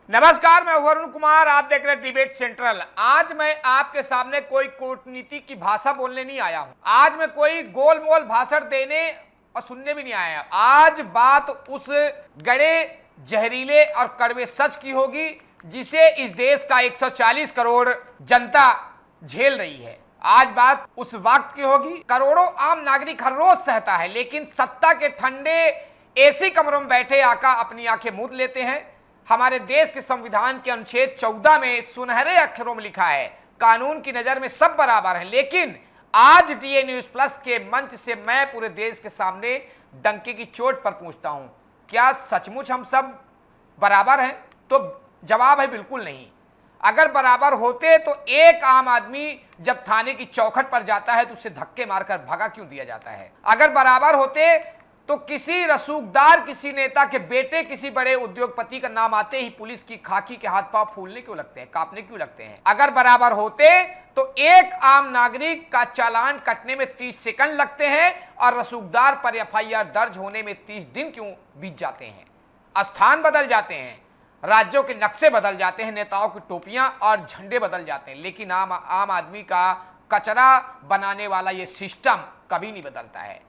नमस्कार, मैं वरुण कुमार, आप देख रहे हैं डिबेट सेंट्रल। आज मैं आपके सामने कोई कूटनीति की भाषा बोलने नहीं आया हूं। आज मैं कोई गोल मोल भाषण देने और सुनने भी नहीं आया। आज बात उस गड़े, जहरीले और कड़वे सच की होगी जिसे इस देश का 140 करोड़ जनता झेल रही है। आज बात उस वक्त की होगी। करोड़ों आम नागरिक हर रोज सहता है, लेकिन सत्ता के ठंडे एसी कमरों में बैठे आका अपनी आंखें मूंद लेते हैं। हमारे देश के संविधान के अनुच्छेद 14 में सुनहरे अक्षरों में लिखा है, कानून की नजर में सब बराबर हैं। लेकिन आज डीए न्यूज प्लस के मंच से मैं पूरे देश के सामने डंके की चोट पर पूछता हूं, क्या सचमुच हम सब बराबर हैं? तो जवाब है बिल्कुल नहीं। अगर बराबर होते तो एक आम आदमी जब थाने की चौखट पर जाता है तो उसे धक्के मारकर भगा क्यों दिया जाता है? अगर बराबर होते तो किसी रसूखदार, किसी नेता के बेटे, किसी बड़े उद्योगपति का नाम आते ही पुलिस की खाकी के हाथ पांव फूलने क्यों लगते हैं, कांपने क्यों लगते हैं? अगर बराबर होते तो एक आम नागरिक का चालान कटने में 30 सेकंड लगते हैं और रसूखदार पर एफआईआर दर्ज होने में 30 दिन क्यों बीत जाते हैं? स्थान बदल जाते हैं, राज्यों के नक्शे बदल जाते हैं, नेताओं की टोपियां और झंडे बदल जाते हैं, लेकिन आम आदमी का कचरा बनाने वाला ये सिस्टम कभी नहीं बदलता है।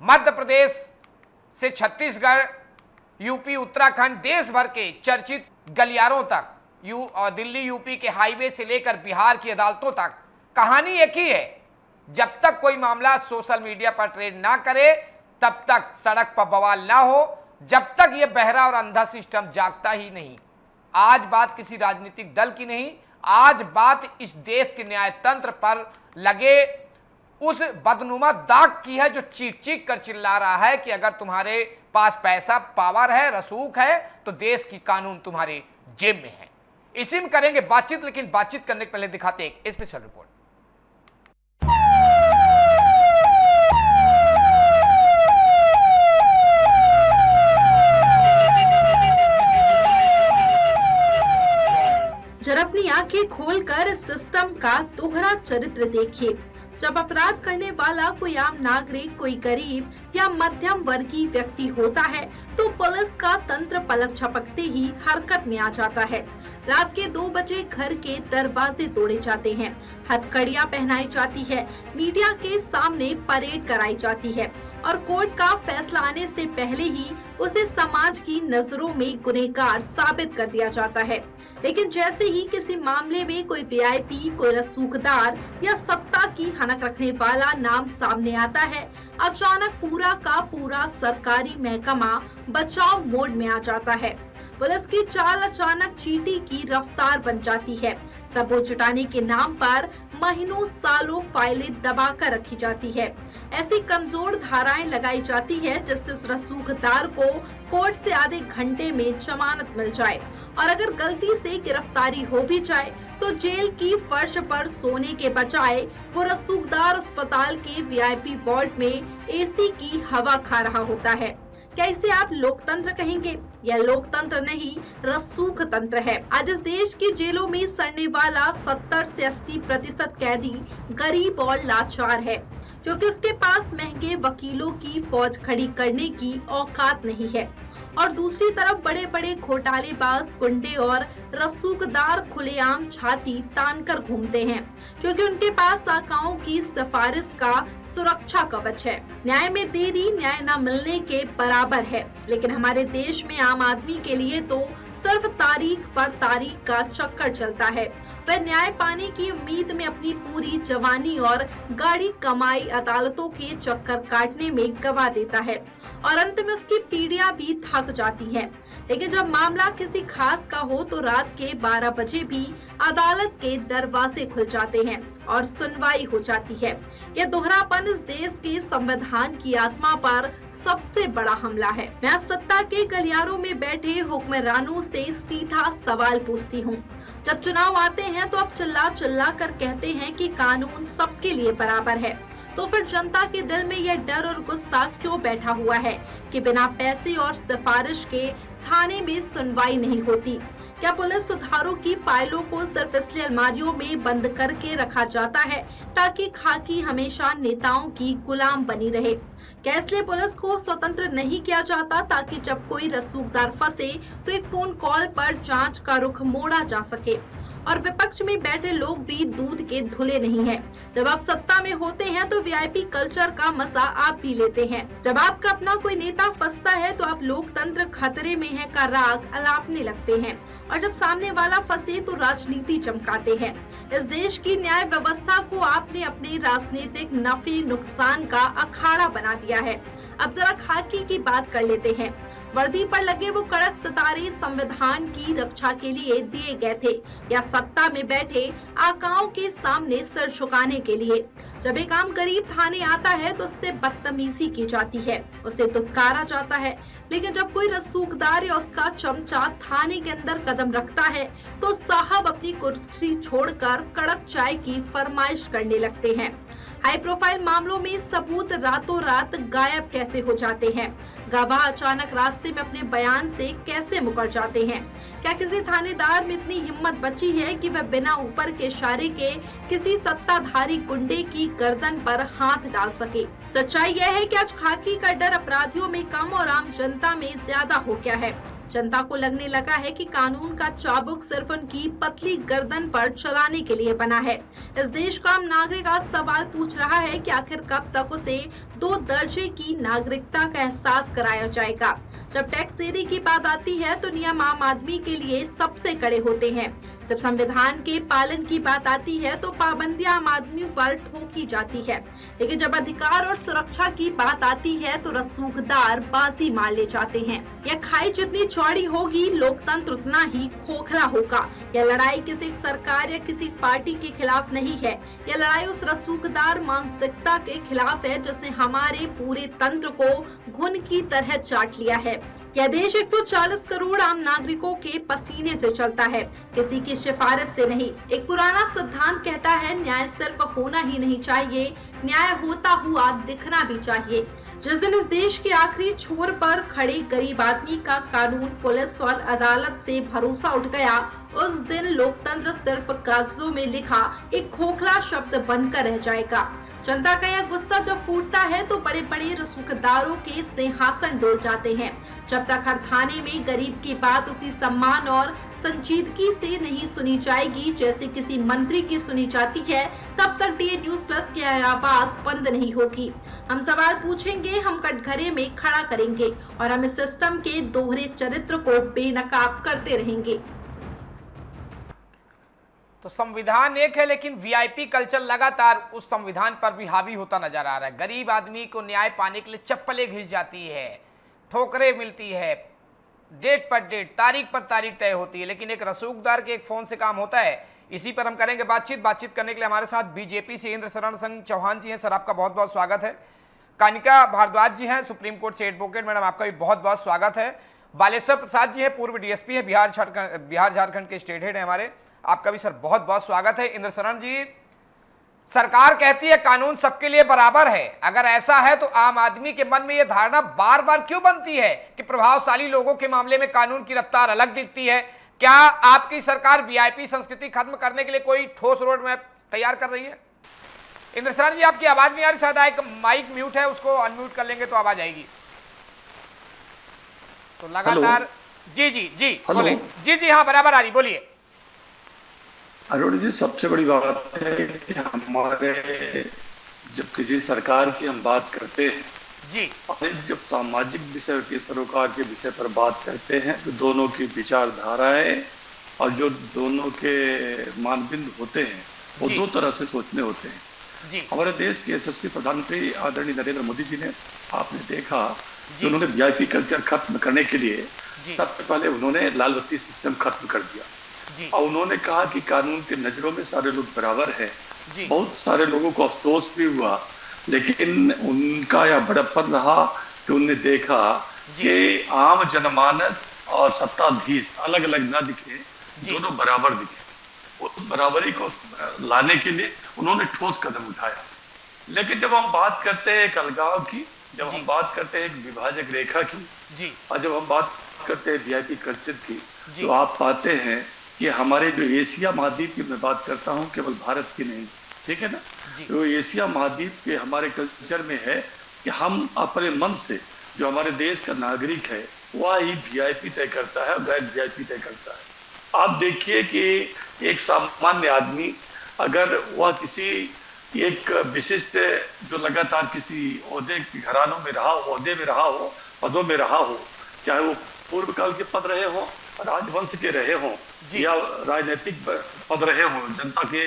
मध्य प्रदेश से छत्तीसगढ़, यूपी, उत्तराखंड, देश भर के चर्चित गलियारों तक, दिल्ली यूपी के हाईवे से लेकर बिहार की अदालतों तक कहानी एक ही है। जब तक कोई मामला सोशल मीडिया पर ट्रेंड ना करे, तब तक सड़क पर बवाल ना हो, जब तक यह बहरा और अंधा सिस्टम जागता ही नहीं। आज बात किसी राजनीतिक दल की नहीं, आज बात इस देश के न्यायतंत्र पर लगे उस बदनुमा दाग की है जो चीख चीख कर चिल्ला रहा है कि अगर तुम्हारे पास पैसा, पावर है, रसूख है तो देश की कानून तुम्हारे जेब में है। इसी में करेंगे बातचीत, लेकिन बातचीत करने के पहले दिखाते हैं एक स्पेशल रिपोर्ट। जरा अपनी आंखें खोलकर सिस्टम का दोहरा चरित्र देखिए। जब अपराध करने वाला कोई आम नागरिक, कोई गरीब या मध्यम वर्गीय व्यक्ति होता है तो पुलिस का तंत्र पलक झपकते ही हरकत में आ जाता है। रात के 2 बजे घर के दरवाजे तोड़े जाते हैं, हथकड़ियां पहनाई जाती है, मीडिया के सामने परेड कराई जाती है और कोर्ट का फैसला आने से पहले ही उसे समाज की नजरों में गुनहगार साबित कर दिया जाता है। लेकिन जैसे ही किसी मामले में कोई वीआईपी, कोई रसूखदार या सत्ता की हनक रखने वाला नाम सामने आता है, अचानक पूरा का पूरा सरकारी महकमा बचाव मोड में आ जाता है। पुलिस की चाल अचानक चींटी की रफ्तार बन जाती है। सबूत जुटाने के नाम पर महीनों सालों फाइलें दबा कर रखी जाती है। ऐसी कमजोर धाराएं लगाई जाती है जिससे उस रसूखदार को कोर्ट से आधे घंटे में जमानत मिल जाए और अगर गलती से गिरफ्तारी हो भी जाए तो जेल की फर्श पर सोने के बजाय वो रसूखदार अस्पताल के वीआईपी वार्ड में एसी की हवा खा रहा होता है। क्या इसे आप लोकतंत्र कहेंगे? यह लोकतंत्र नहीं, रसूख तंत्र है। आज इस देश की जेलों में सड़ने वाला 70 से 80% कैदी गरीब और लाचार है, क्योंकि उसके पास महंगे वकीलों की फौज खड़ी करने की औकात नहीं है। और दूसरी तरफ बड़े बड़े घोटालेबाज, गुंडे और रसूखदार खुलेआम छाती तान कर घूमते हैं, क्योंकि उनके पास साकाओं की सिफारिश का सुरक्षा कवच है। न्याय में देरी न्याय न मिलने के बराबर है। लेकिन हमारे देश में आम आदमी के लिए तो सिर्फ तारीख पर तारीख का चक्कर चलता है। वह न्याय पाने की उम्मीद में अपनी पूरी जवानी और गाढ़ी कमाई अदालतों के चक्कर काटने में गवा देता है और अंत में उसकी पीढ़ियां भी थक जाती हैं। लेकिन जब मामला किसी खास का हो तो रात के 12 बजे भी अदालत के दरवाजे खुल जाते हैं और सुनवाई हो जाती है। यह दोहरापन इस देश के संविधान की आत्मा पर सबसे बड़ा हमला है। मैं सत्ता के गलियारों में बैठे हुक्मरानों से सीधा सवाल पूछती हूँ, जब चुनाव आते हैं तो आप चिल्ला चिल्ला कर कहते हैं कि कानून सबके लिए बराबर है, तो फिर जनता के दिल में यह डर और गुस्सा क्यों बैठा हुआ है कि बिना पैसे और सिफारिश के थाने में सुनवाई नहीं होती? क्या पुलिस सुधारों की फाइलों को सिर्फ इसलिए अलमारियों में बंद करके रखा जाता है ताकि खाकी हमेशा नेताओं की गुलाम बनी रहे? क्या इसलिए पुलिस को स्वतंत्र नहीं किया जाता ताकि जब कोई रसूखदार फंसे तो एक फोन कॉल पर जांच का रुख मोड़ा जा सके? और विपक्ष में बैठे लोग भी दूध के धुले नहीं हैं। जब आप सत्ता में होते हैं तो वीआईपी कल्चर का मजा आप भी लेते हैं। जब आपका अपना कोई नेता फंसता है तो आप लोकतंत्र खतरे में है का राग अलापने लगते हैं, और जब सामने वाला फंसे तो राजनीति चमकाते हैं। इस देश की न्याय व्यवस्था को आपने अपने राजनीतिक नफे नुकसान का अखाड़ा बना दिया है। अब जरा खाकी की बात कर लेते हैं। वर्दी पर लगे वो कड़क सितारे संविधान की रक्षा के लिए दिए गए थे या सत्ता में बैठे आकाओं के सामने सर झुकाने के लिए? जब एक आम गरीब थाने आता है तो उससे बदतमीजी की जाती है, उसे दुत्कारा जाता है। लेकिन जब कोई रसूखदार या उसका चमचा थाने के अंदर कदम रखता है तो साहब अपनी कुर्सी छोड़कर कड़क चाय की फरमाइश करने लगते हैं। हाई प्रोफाइल मामलों में सबूत रातों रात गायब कैसे हो जाते हैं? गवाह अचानक रास्ते में अपने बयान से कैसे मुकर जाते हैं? क्या किसी थानेदार में इतनी हिम्मत बची है कि वह बिना ऊपर के इशारे के किसी सत्ताधारी गुंडे की गर्दन पर हाथ डाल सके? सच्चाई यह है कि आज खाकी का डर अपराधियों में कम और आम जनता में ज्यादा हो गया है। जनता को लगने लगा है कि कानून का चाबुक सिर्फ उनकी पतली गर्दन पर चलाने के लिए बना है। इस देश का आम नागरिक आज सवाल पूछ रहा है कि आखिर कब तक उसे 2 दर्जे की नागरिकता का एहसास कराया जाएगा। जब टैक्स देने की बात आती है तो नियम आम आदमी के लिए सबसे कड़े होते हैं। जब संविधान के पालन की बात आती है तो पाबंदियां आम आदमी पर ठोकी जाती है। लेकिन जब अधिकार और सुरक्षा की बात आती है तो रसूखदार बाजी मार ले जाते हैं। यह खाई जितनी चौड़ी होगी लोकतंत्र उतना ही खोखला होगा। यह लड़ाई किसी सरकार या किसी पार्टी के खिलाफ नहीं है, यह लड़ाई उस रसूखदार मानसिकता के खिलाफ है जिसने हमारे पूरे तंत्र को घुन की तरह चाट लिया है। यह देश 140 करोड़ आम नागरिकों के पसीने से चलता है, किसी की सिफारिश से नहीं। एक पुराना सिद्धांत कहता है न्याय सिर्फ होना ही नहीं चाहिए, न्याय होता हुआ दिखना भी चाहिए। जिस दिन इस देश के आखिरी छोर पर खड़े गरीब आदमी का कानून, पुलिस और अदालत से भरोसा उठ गया, उस दिन लोकतंत्र सिर्फ कागजों में लिखा एक खोखला शब्द बनकर रह जाएगा। जनता का यह गुस्सा जब फूटता है तो बड़े बड़े रसूखदारों के सिंहासन डोल जाते हैं। जब तक हर थाने में गरीब की बात उसी सम्मान और संजीदगी से नहीं सुनी जाएगी जैसे किसी मंत्री की सुनी जाती है, तब तक डीए न्यूज प्लस की आवाज बंद नहीं होगी। हम सवाल पूछेंगे, हम कटघरे में खड़ा करेंगे और हम इस सिस्टम के दोहरे चरित्र को बेनकाब करते रहेंगे। तो संविधान एक है लेकिन वीआईपी कल्चर लगातार उस संविधान पर भी हावी होता नजर आ रहा है। गरीब आदमी को न्याय पाने के लिए चप्पलें घिस जाती है, ठोकरें मिलती है, डेट पर डेट, तारीख पर तारीख तय होती है, लेकिन एक रसूखदार के एक फोन से काम होता है। इसी पर हम करेंगे बातचीत करने के लिए हमारे साथ बीजेपी से इंद्र शरण सिंह चौहान जी हैं। सर, आपका बहुत बहुत स्वागत है। कानिका भारद्वाज जी हैं, सुप्रीम कोर्ट से एडवोकेट, मैडम आपका भी बहुत बहुत स्वागत है। बालेश्वर प्रसाद जी हैं, पूर्व डीएसपी हैं, बिहार झारखंड के स्टेट हेड हैं हमारे, आपका भी सर बहुत बहुत स्वागत है। इंद्र शरण जी, सरकार कहती है कानून सबके लिए बराबर है, अगर ऐसा है तो आम आदमी के मन में यह धारणा बार बार क्यों बनती है कि प्रभावशाली लोगों के मामले में कानून की रफ्तार अलग दिखती है? क्या आपकी सरकार वीआईपी संस्कृति खत्म करने के लिए कोई ठोस रोड मैप तैयार कर रही है? इंद्र शरण जी, आपकी आवाज नहीं आ रही, शायद एक माइक म्यूट है, उसको अनम्यूट कर लेंगे तो आवाज आएगी। तो लगातार जी बोले। जी हाँ, बराबर आ रही, बोलिए। अरुण जी, सबसे बड़ी बात है कि हमारे जब किसी सरकार की हम बात करते हैं जी, और जब सामाजिक विषय के सरोकार के विषय पर बात करते हैं तो दोनों की विचारधाराएं और जो दोनों के मानदंड होते हैं वो 2 तरह से सोचने होते हैं जी। हमारे देश के यशस्वी प्रधानमंत्री आदरणीय नरेंद्र मोदी जी ने, आपने देखा कि उन्होंने वीआईपी कल्चर खत्म करने के लिए सबसे पहले उन्होंने लाल बत्ती सिस्टम खत्म कर दिया और उन्होंने कहा कि कानून की नजरों में सारे लोग बराबर हैं। बहुत सारे लोगों को अफसोस भी हुआ, लेकिन उनका यह बड़प्पन रहा कि उन्होंने देखा कि आम जनमानस और सत्ताधीश अलग अलग ना दिखे, दोनों बराबर दिखे। उस बराबरी को लाने के लिए उन्होंने ठोस कदम उठाया। लेकिन जब हम बात करते हैं एक अलगाव की, जब हम बात करते हैं एक विभाजक रेखा की, और जब हम बात करते हैं वीआईपी कल्चर की, तो आप पाते हैं कि हमारे जो एशिया महाद्वीप की मैं बात करता हूँ, केवल भारत की नहीं, ठीक है ना, तो एशिया महाद्वीप के हमारे कल्चर में है कि हम अपने मन से, जो हमारे देश का नागरिक है वह ही वीआईपी तय करता है और गैर वीआईपी तय करता है। आप देखिए कि एक सामान्य आदमी अगर वह किसी एक विशिष्ट, जो लगातार किसी ओहदे के घरानों में रहा हो, ओहदे में रहा हो, पदों में रहा हो, चाहे वो पूर्व काल के पद रहे हो, राजवंश के रहे हो या राजनीतिक पद रहे हो, जनता के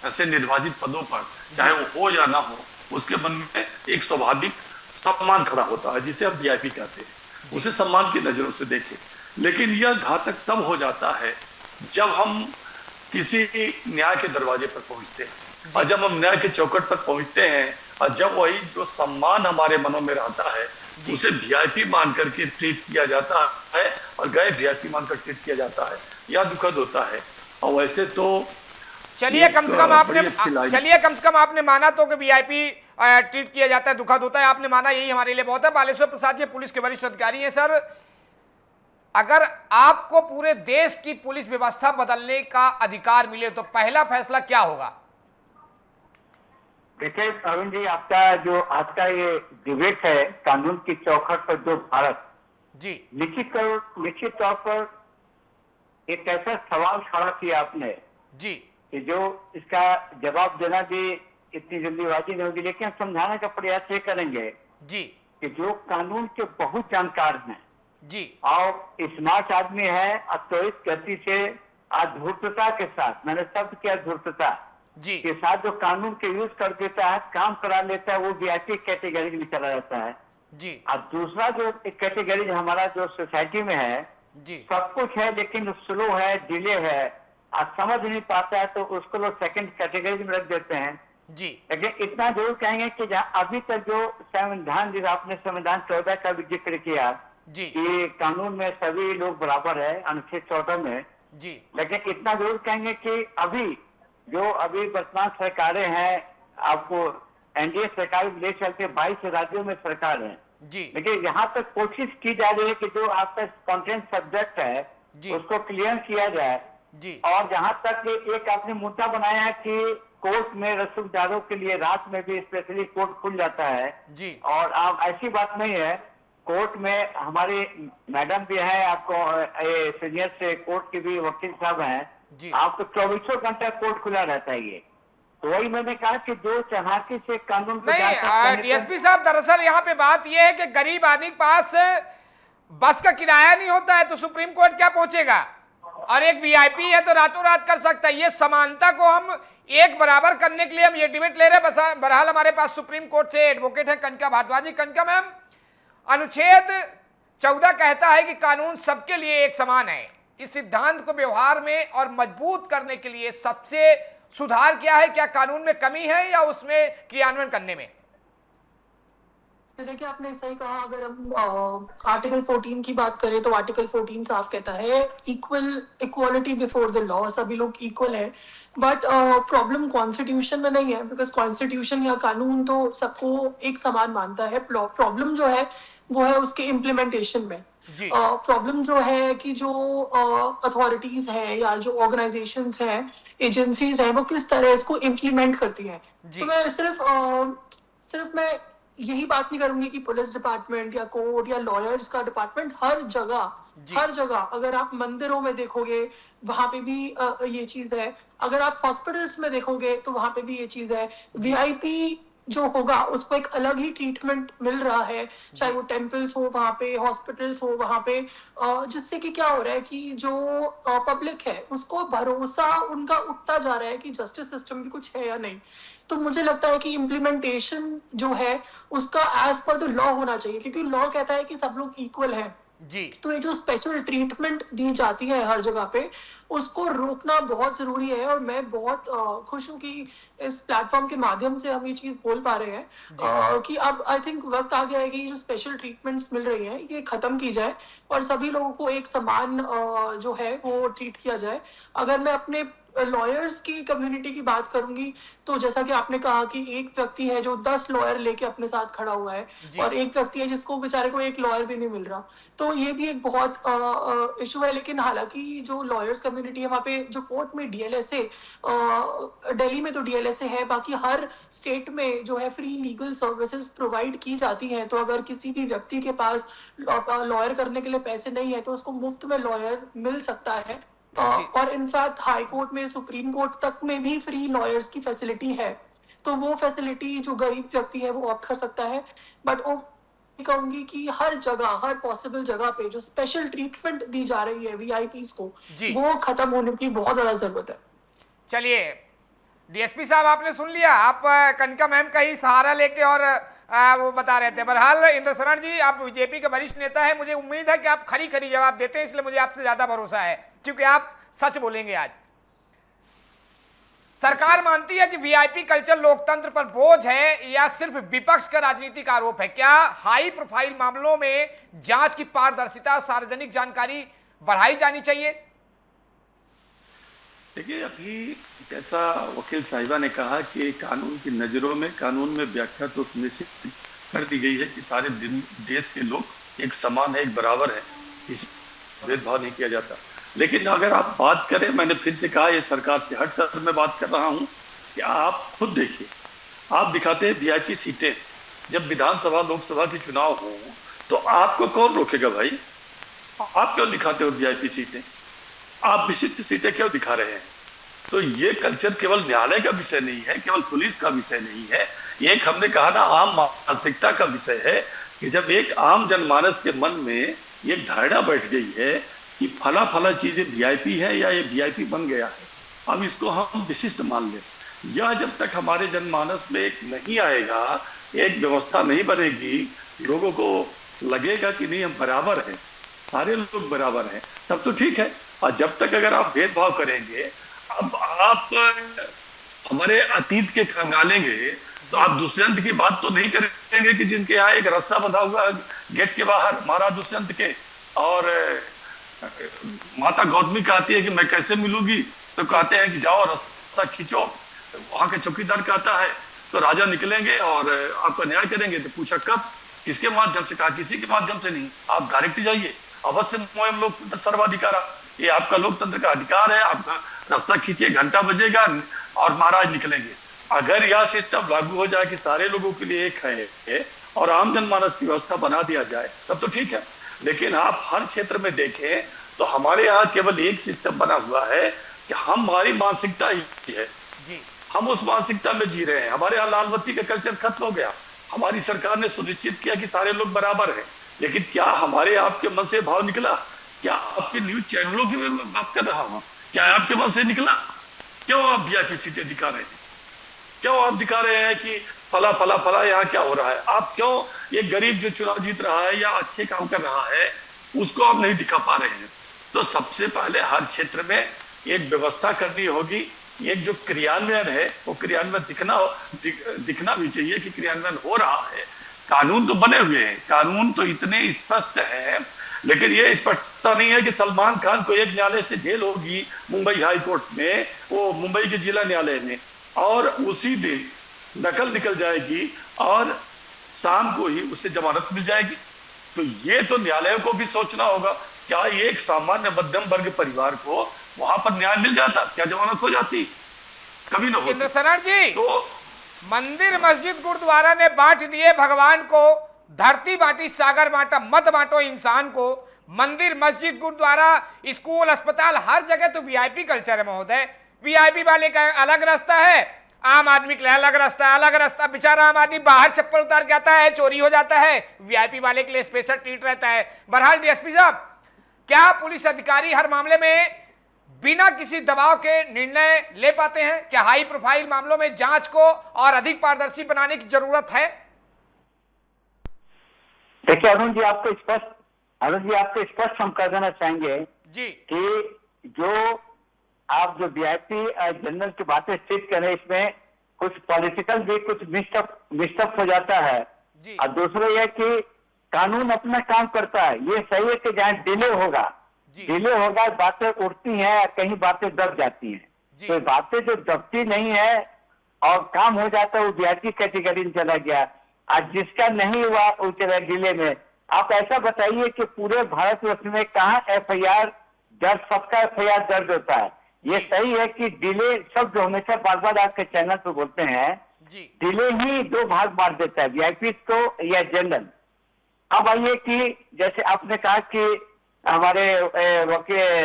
ऐसे निर्वाचित पदों पर, चाहे वो हो या ना हो, उसके मन में एक स्वाभाविक सम्मान खड़ा होता है जिसे हम वीआईपी कहते हैं। उसे सम्मान की नजरों से देखें। लेकिन यह घातक तब हो जाता है जब हम किसी न्याय के दरवाजे पर पहुंचते हैं और जब हम न्याय के चौखट पर पहुंचते हैं और जब वही जो सम्मान हमारे मनों में रहता है उसे वीआईपी मान करके ट्रीट किया जाता है और गैर वीआईपी मानकर ट्रीट किया जाता है, यह दुखद होता है। और वैसे तो चलिए कम से कम आपने माना तो कि वीआईपी ट्रीट किया जाता है, दुखद होता है, आपने माना, यही हमारे लिए बहुत है। बालेश्वर प्रसाद जी पुलिस के वरिष्ठ अधिकारी हैं। सर, अगर आपको पूरे देश की पुलिस व्यवस्था बदलने का अधिकार मिले तो पहला फैसला क्या होगा? देखिए अरुण जी, आपका जो आज का ये डिबेट है कानून की चौखट पर जो भारत, जी निश्चित तौर पर एक ऐसा सवाल खड़ा किया आपने जी कि जो इसका जवाब देना भी इतनी जल्दीबाजी नहीं होगी, लेकिन समझाने का प्रयास ये करेंगे जी कि जो कानून के बहुत जानकार हैं जी और स्मार्ट आदमी है, अत्वरित गति से अधूर्तता के साथ, मैंने शब्द किया धूर्तता जी के साथ जो कानून के यूज कर देता है, काम करा लेता है, वो वीआईपी कैटेगरी में चला जाता है जी। और दूसरा जो कैटेगरी हमारा जो सोसाइटी में है जी, सब कुछ है लेकिन स्लो है, डिले है और समझ नहीं पाता है, तो उसको लोग सेकंड कैटेगरी में रख देते हैं जी। लेकिन इतना जरूर कहेंगे कि जहाँ अभी तक जो संविधान, जिस आपने संविधान 14 का भी जिक्र किया जी कि कानून में सभी लोग बराबर है, अनुच्छेद 14 में जी, लेकिन इतना जरूर कहेंगे कि अभी वर्तमान सरकारें हैं, आपको एनडीए सरकार ले चलते 22 राज्यों में सरकार है जी लेकिन यहाँ तक कोशिश की जा रही है कि जो आपका कंटेंट सब्जेक्ट है जी उसको क्लियर किया जाए जी और जहाँ तक एक आपने मुद्दा बनाया है कि कोर्ट में रसूखदारों के लिए रात में भी स्पेशली कोर्ट खुल जाता है जी और आप ऐसी बात नहीं है, कोर्ट में हमारी मैडम भी है, आपको सीनियर से कोर्ट के भी वकील साहब हैं, आपको 24 घंटा कोर्ट खुला रहता है। ये तो वही मैंने कहा कि जो चालाकी से कानून को नहीं, डीएसपी साहब दरअसल यहाँ पे बात यह है कि गरीब आदमी के पास बस का किराया नहीं होता है तो सुप्रीम कोर्ट क्या पहुंचेगा, और एक वीआईपी है तो रातों रात कर सकता है। ये समानता को हम एक बराबर करने के लिए हम ये डिबेट ले रहे हैं। बहरहाल हमारे पास सुप्रीम कोर्ट से एडवोकेट है कनका भारद्वाज जी। कनका मैम, अनुच्छेद 14 कहता है कि कानून सबके लिए एक समान है। इस सिद्धांत को व्यवहार में और मजबूत करने के लिए सबसे सुधार क्या है? क्या कानून में कमी है या उसमें क्रियान्वयन करने में? देखिए आपने सही कहा। अगर हम आर्टिकल 14 की बात करें तो आर्टिकल 14 साफ कहता है इक्वालिटी बिफोर द लॉ, सभी लोग इक्वल है। बट प्रॉब्लम कॉन्स्टिट्यूशन में नहीं है, बिकॉज कॉन्स्टिट्यूशन या कानून तो सबको एक समान मानता है। प्रॉब्लम जो है वो है उसके इम्प्लीमेंटेशन में। प्रॉब्लम जो है कि जो अथॉरिटीज है या जो ऑर्गेनाइजेशंस हैं, एजेंसीज हैं, वो किस तरह इसको इम्प्लीमेंट करती हैं। तो मैं सिर्फ मैं यही बात नहीं करूंगी कि पुलिस डिपार्टमेंट या कोर्ट या लॉयर्स का डिपार्टमेंट, हर जगह अगर आप मंदिरों में देखोगे वहां पे भी ये चीज है, अगर आप हॉस्पिटल्स में देखोगे तो वहां पे भी ये चीज है। वीआईपी जो होगा उसको एक अलग ही ट्रीटमेंट मिल रहा है, चाहे वो टेम्पल्स हो वहां पे, हॉस्पिटल्स हो वहां पे, जिससे कि क्या हो रहा है कि जो पब्लिक है उसको भरोसा उनका उठता जा रहा है कि जस्टिस सिस्टम भी कुछ है या नहीं। तो मुझे लगता है कि इम्प्लीमेंटेशन जो है उसका एज पर द लॉ होना चाहिए, क्योंकि लॉ कहता है कि सब लोग इक्वल हैं जी। तो ये जो स्पेशल ट्रीटमेंट दी जाती है हर जगह पे, उसको रोकना बहुत जरूरी है। और मैं बहुत खुश हूँ कि इस प्लेटफॉर्म के माध्यम से हम ये चीज बोल पा रहे हैं कि अब आई थिंक वक्त आ गया है कि ये जो स्पेशल ट्रीटमेंट्स मिल रही हैं ये खत्म की जाए और सभी लोगों को एक समान जो है वो ट्रीट किया जाए। अगर मैं अपने लॉयर्स की कम्युनिटी की बात करूंगी तो जैसा कि आपने कहा कि एक व्यक्ति है जो 10 लॉयर लेके अपने साथ खड़ा हुआ है और एक व्यक्ति है जिसको बेचारे को एक लॉयर भी नहीं मिल रहा, तो ये भी एक बहुत इशू है। लेकिन हालांकि जो लॉयर्स कम्युनिटी है वहाँ पे जो कोर्ट में डीएलएसए, दिल्ली में तो डीएलएसए है, बाकी हर स्टेट में जो है फ्री लीगल सर्विसेज प्रोवाइड की जाती हैं। तो अगर किसी भी व्यक्ति के पास लॉयर करने के लिए पैसे नहीं है तो उसको मुफ्त में लॉयर मिल सकता है। और इनफैक्ट हाई कोर्ट में, सुप्रीम कोर्ट तक में भी फ्री लॉयर्स की फैसिलिटी है, तो वो फैसिलिटी जो गरीब व्यक्ति है वो ऑप्ट कर सकता है। बट वो कहूंगी कि हर जगह, हर पॉसिबल जगह पे जो स्पेशल ट्रीटमेंट दी जा रही है वीआईपीज को, वो खत्म होने की बहुत ज्यादा जरूरत है। चलिए डीएसपी साहब, आपने सुन लिया, आप कनिका मैम का ही सहारा लेके और वो बता रहे थे। बहरहाल इंद्र शरण जी, आप बीजेपी के वरिष्ठ नेता है, मुझे उम्मीद है कि आप खरी खरी जवाब देते हैं, इसलिए मुझे आपसे ज्यादा भरोसा है, क्योंकि आप सच बोलेंगे। आज सरकार मानती है कि वीआईपी कल्चर लोकतंत्र पर बोझ है या सिर्फ विपक्ष का राजनीतिक आरोप है? क्या हाई प्रोफाइल मामलों में जांच की पारदर्शिता, सार्वजनिक जानकारी बढ़ाई जानी चाहिए? देखिए, अभी जैसा वकील साहिबा ने कहा कि कानून की नज़रों में, कानून में व्याख्या तो निश्चित कर दी गई है कि सारे देश के लोग एक समान है, एक बराबर है, किसी भेदभाव नहीं किया जाता। लेकिन अगर आप बात करें, मैंने फिर से कहा, ये सरकार से हटकर मैं बात कर रहा हूं कि आप खुद देखिए, आप दिखाते हैं वीआईपी सीटें, जब विधानसभा लोकसभा के चुनाव हो तो आपको कौन रोकेगा भाई? आप क्यों दिखाते हो वीआईपी सीटें? आप विशिष्ट सीटें क्यों दिखा रहे हैं? तो ये कल्चर केवल न्यायालय का विषय नहीं है, केवल पुलिस का विषय नहीं है, एक हमने कहा ना आम मानसिकता का विषय है कि जब एक आम जनमानस के मन में ये धारणा बैठ गई है कि फला फला चीजें वीआईपी है या ये वीआईपी बन गया है, अब इसको हम विशिष्ट मान लें, यह जब तक हमारे जनमानस में एक नहीं आएगा, एक व्यवस्था नहीं बनेगी, लोगों को लगेगा कि नहीं हम बराबर हैं, सारे लोग बराबर हैं, तब तो ठीक है। और जब तक अगर आप भेदभाव करेंगे, अब आप हमारे अतीत के खंगालेंगे तो आप दुष्यंत की बात तो नहीं करेंगे कि जिनके यहाँ एक रस्सा बंधा हुआ गेट के बाहर महाराज दुष्यंत के, और माता गौतमी कहती है कि मैं कैसे मिलूंगी, तो कहते हैं कि जाओ रस्सा खींचो, वहां के चौकीदार कहता है तो राजा निकलेंगे और आपका न्याय करेंगे। तो पूछा कब, किसके माध्यम से? कहा किसी के माध्यम से नहीं, आप डायरेक्ट जाइए, अवश्य मोयम लोकतंत्र सर्वाधिकार, ये आपका लोकतंत्र का अधिकार है, आपका रस्सा खींचिए, घंटा बजेगा और महाराज निकलेंगे। अगर यह सिस्टम लागू हो जाए कि सारे लोगों के लिए एक है और आम जनमानस की व्यवस्था बना दिया जाए, तब तो ठीक है। लेकिन आप हर क्षेत्र में देखें तो हमारे यहाँ केवल एक सिस्टम बना हुआ है कि हमारी मानसिकता ही है, हम उस मानसिकता में जी रहे हैं। हमारे यहाँ लाल बत्ती का कल्चर खत्म हो गया, हमारी सरकार ने सुनिश्चित किया कि सारे लोग बराबर हैं, लेकिन क्या हमारे आपके मन से भाव निकला? क्या आपके न्यूज चैनलों की मैं बात कर रहा हूँ, क्या आपके मन से निकला? क्यों आप वीआईपी सीटें दिखा रहे हैं? क्यों आप दिखा रहे हैं कि फला फला फला यहाँ क्या हो रहा है? आप क्यों ये गरीब जो चुनाव जीत रहा है या अच्छे काम कर रहा है उसको आप नहीं दिखा पा रहे हैं? तो सबसे पहले हर क्षेत्र में एक व्यवस्था करनी होगी, एक जो क्रियान्वयन है वो क्रियान्वयन दिखना भी चाहिए कि क्रियान्वयन हो रहा है। कानून तो बने हुए हैं, कानून तो इतने स्पष्ट है, लेकिन ये स्पष्टता नहीं है कि सलमान खान को एक न्यायालय से जेल होगी मुंबई हाई कोर्ट में, वो मुंबई के जिला न्यायालय में, और उसी दिन नकल निकल जाएगी और शाम को ही उससे जमानत मिल जाएगी। तो ये तो न्यायालयों को भी सोचना होगा, क्या एक सामान्य मध्यम वर्ग परिवार को वहां पर न्याय मिल जाता? क्या जमानत हो जाती? कभी ना होती। इंद्र शरण जी, तो मंदिर मस्जिद गुरुद्वारा ने बांट दिए भगवान को, धरती बांटी सागर बांटा, मत बांटो इंसान को। मंदिर मस्जिद गुरुद्वारा स्कूल अस्पताल हर जगह तो वीआईपी कल्चर है महोदय। वीआईपी वाले का अलग रास्ता है, आम आदमी के लिए अलग रास्ता है, अलग रास्ता। बेचारा आम आदमी बाहर चप्पल उतार के आता है, चोरी हो जाता है, वीआईपी वाले के लिए स्पेशल ट्रीट रहता है। बहरहाल डीएसपी साहब, क्या पुलिस अधिकारी हर मामले में बिना किसी दबाव के निर्णय ले पाते हैं? क्या हाई प्रोफाइल मामलों में जांच को और अधिक पारदर्शी बनाने की जरूरत है? देखिए अरुण जी, आपको स्पष्ट हम कर देना चाहेंगे जी कि जो आप जो वीआईपी जनरल की बातें स्थित करें, इसमें कुछ पॉलिटिकल भी कुछ मिक्सअप हो जाता है जी। और दूसरा यह कि कानून अपना काम करता है। ये सही है कि जहाँ डिले होगा, बातें उठती हैं, कहीं बातें दब जाती हैं। तो बातें जो दबती नहीं है और काम हो जाता है, वो वीआईपी कैटेगरी में चला गया। आज जिसका नहीं हुआ वो चला डिले में। आप ऐसा बताइए कि पूरे भारतवर्ष में कहाँ FIR दर्ज, सबका FIR दर्ज होता है। ये सही है कि डिले शब्द हमेशा बार बार आपके चैनल पे बोलते हैं, डिले ही दो भाग मार देता है, वीआईपी को या जनरल। अब आइए कि जैसे आपने कहा कि हमारे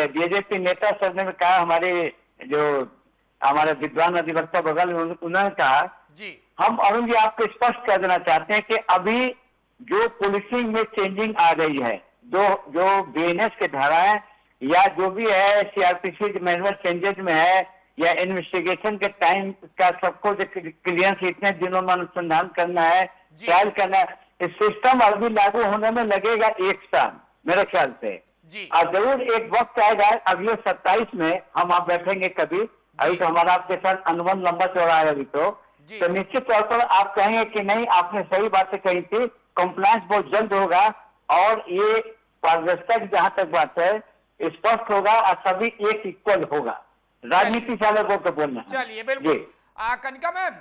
बीजेपी नेता सर ने कहा, हमारे जो हमारे विद्वान अधिवक्ता बगल में उन्होंने कहा, हम अरुण जी आपको स्पष्ट कर देना चाहते हैं कि अभी जो पुलिसिंग में चेंजिंग आ रही है, जो BNS के धाराएं या जो भी है CRPC मैनुअल चेंजेस में है, या इन्वेस्टिगेशन के टाइम का सबको क्लियरेंस इतने दिनों में अनुसंधान करना है, ट्रायल करना है, इस सिस्टम अभी लागू होने में लगेगा 1 साल मेरे ख्याल से। और जरूर एक वक्त आएगा, अगले 27 में हम आप बैठेंगे कभी, अभी तो हमारा आपके साथ अनुबंध लंबा चौड़ा है अभी तो निश्चित तौर पर आप कहेंगे कि नहीं आपने सही बातें कही थी, कंप्लायंस बहुत जल्द होगा और ये पारदर्शिता की जहां तक बात है स्पष्ट होगा और सभी एक इक्वल होगा। राजनीति चालकों को बोलना। चलिए बिल्कुल। कनिका मैम,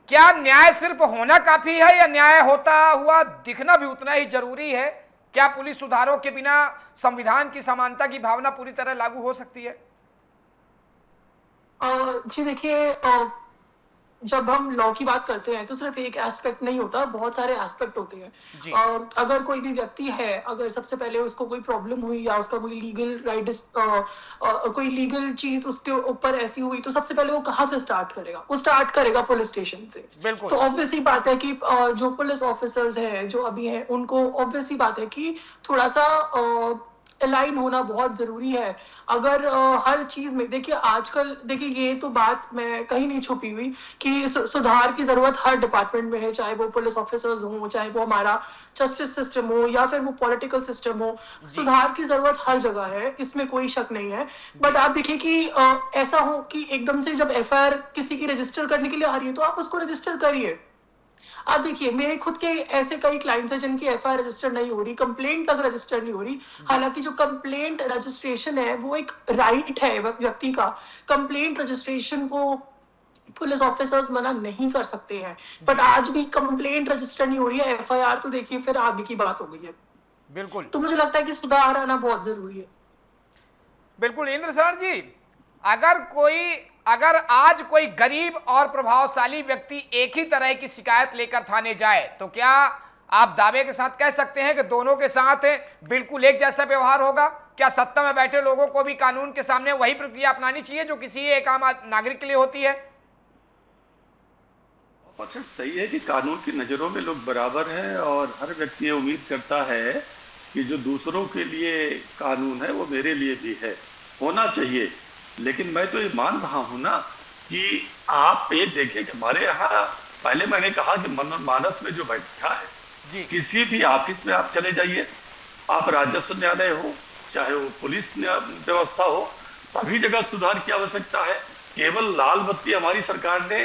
क्या न्याय सिर्फ होना काफी है या न्याय होता हुआ दिखना भी उतना ही जरूरी है? क्या पुलिस सुधारों के बिना संविधान की समानता की भावना पूरी तरह लागू हो सकती है? जी देखिए, जब हम लॉ की बात करते हैं तो सिर्फ एक एस्पेक्ट नहीं होता, बहुत सारे एस्पेक्ट होते हैं। अगर कोई भी व्यक्ति है, अगर सबसे पहले उसको कोई प्रॉब्लम हुई या उसका कोई लीगल राइट, कोई लीगल चीज उसके ऊपर ऐसी हुई, तो सबसे पहले वो कहाँ से स्टार्ट करेगा? वो स्टार्ट करेगा पुलिस स्टेशन से। तो ऑब्वियसली बात है कि जो पुलिस ऑफिसर्स हैं जो अभी हैं, उनको ऑब्वियसली बात है कि थोड़ा सा अलाइन होना बहुत जरूरी है। अगर हर चीज में देखिए, आजकल देखिए ये तो बात मैं कहीं नहीं छुपी हुई कि सुधार की जरूरत हर डिपार्टमेंट में है, चाहे वो पुलिस ऑफिसर्स हो, चाहे वो हमारा जस्टिस सिस्टम हो या फिर वो पॉलिटिकल सिस्टम हो। सुधार की जरूरत हर जगह है, इसमें कोई शक नहीं है। बट आप देखिए कि ऐसा हो कि एकदम से जब FIR किसी की रजिस्टर करने के लिए आ रही है तो आप उसको रजिस्टर करिए। आप देखिए, मेरे खुद के ऐसे कई क्लाइंट्स हैं जिनकी FIR रजिस्टर नहीं हो रही, कंप्लेंट तक रजिस्टर नहीं हो रही। हालांकि जो कंप्लेंट रजिस्ट्रेशन है वो एक राइट है व्यक्ति का। कंप्लेंट रजिस्ट्रेशन को पुलिस ऑफिसर्स मना नहीं कर सकते हैं, बट आज भी कंप्लेंट रजिस्टर नहीं हो रही है, FIR तो देखिए फिर आगे की बात हो गई है। बिल्कुल। तो मुझे लगता है कि सुधार आना बहुत जरूरी है। बिल्कुल। इंद्र सर जी, अगर आज कोई गरीब और प्रभावशाली व्यक्ति एक ही तरह की शिकायत लेकर थाने जाए, तो क्या आप दावे के साथ कह सकते हैं कि दोनों के साथ बिल्कुल एक जैसा व्यवहार होगा? क्या सत्ता में बैठे लोगों को भी कानून के सामने वही प्रक्रिया अपनानी चाहिए जो किसी एक आम नागरिक के लिए होती है? सही है कि कानून की नजरों में लोग बराबर हैं और हर व्यक्ति ये उम्मीद करता है कि जो दूसरों के लिए कानून है वो मेरे लिए भी है, होना चाहिए। लेकिन मैं तो ये मान रहा हूं ना कि आप ये देखें कि हमारे यहाँ, पहले मैंने कहा कि मानस में जो बैठा है, किसी भी ऑफिस में आप चले जाइए, आप राजस्व न्यायालय हो चाहे वो पुलिस व्यवस्था हो, सभी जगह सुधार की आवश्यकता है। केवल लाल बत्ती हमारी सरकार ने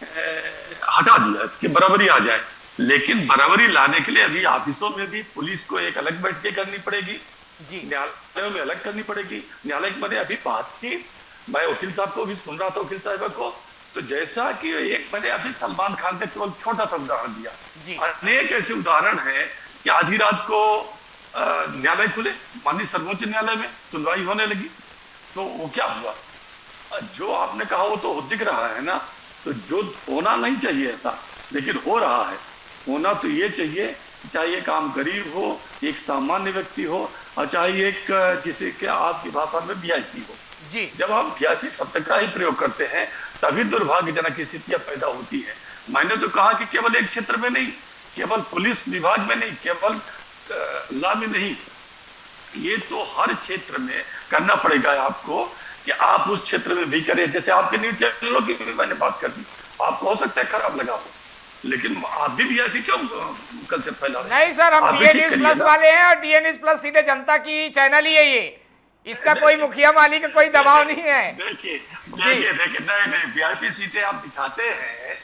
हटा दिया कि बराबरी आ जाए, लेकिन बराबरी लाने के लिए अभी ऑफिसों में भी पुलिस को एक अलग बैठकें करनी पड़ेगी, न्यायालयों में अलग करनी पड़ेगी। न्यायालय की मैंने अभी बात की, मैं वकील साहब को भी सुन रहा था, वकील साहब को, तो जैसा कि एक मैंने अभी सलमान खान का केवल छोटा सा उदाहरण दिया, अनेक ऐसे उदाहरण हैं कि आधी रात को न्यायालय खुले, माननीय सर्वोच्च न्यायालय में सुनवाई होने लगी, तो वो क्या हुआ? जो आपने कहा वो तो दिख रहा है ना। तो जो होना नहीं चाहिए ऐसा, लेकिन हो रहा है। होना तो ये चाहिए, चाहे एक आम गरीब हो, एक सामान्य व्यक्ति हो, और चाहे एक जिसे के आपकी भाषा में VIP हो। जब आप VIP शब्द का ही प्रयोग करते हैं तभी दुर्भाग्यजनक स्थितियां पैदा होती है। मैंने तो कहा कि केवल एक क्षेत्र में नहीं, केवल पुलिस विभाग में नहीं, केवल लॉ में नहीं, ये तो हर क्षेत्र में करना पड़ेगा आपको कि आप उस क्षेत्र में भी करें। जैसे आपके न्यूज चैनलों की भी मैंने बात कर दी, आपको हो सकता है खराब लगा हो, लेकिन आप भी VIP क्यों कल से फैला रहे? नहीं सर, हम DNS प्लस वाले हैं और DNS प्लस सीधे जनता की चैनल ही है ये, इसका कोई मुखिया माली का कोई दबाव नहीं है। देखिए नहीं, VIP सीटें आप दिखाते हैं,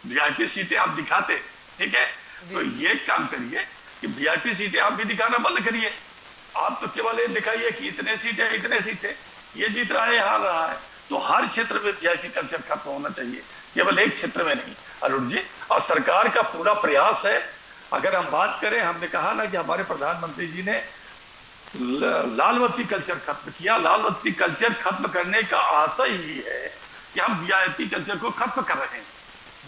VIP सीटें आप दिखाते, ठीक है, तो ये काम करिए कि VIP सीटें आप भी दिखाना बंद करिए। आप तो केवल ये दिखाइए कि इतने सीटें ये जीत रहा है, हार रहा है, तो हर क्षेत्र में वीआईपी कल्चर खत्म होना चाहिए, केवल एक क्षेत्र में नहीं अरुण जी। और सरकार का पूरा प्रयास है। अगर हम बात करें, हमने कहा ना कि हमारे प्रधानमंत्री जी ने लाल बत्ती कल्चर खत्म किया। लाल बत्ती कल्चर खत्म करने का आशय ही है कि हम वीआईपी कल्चर को खत्म कर रहे हैं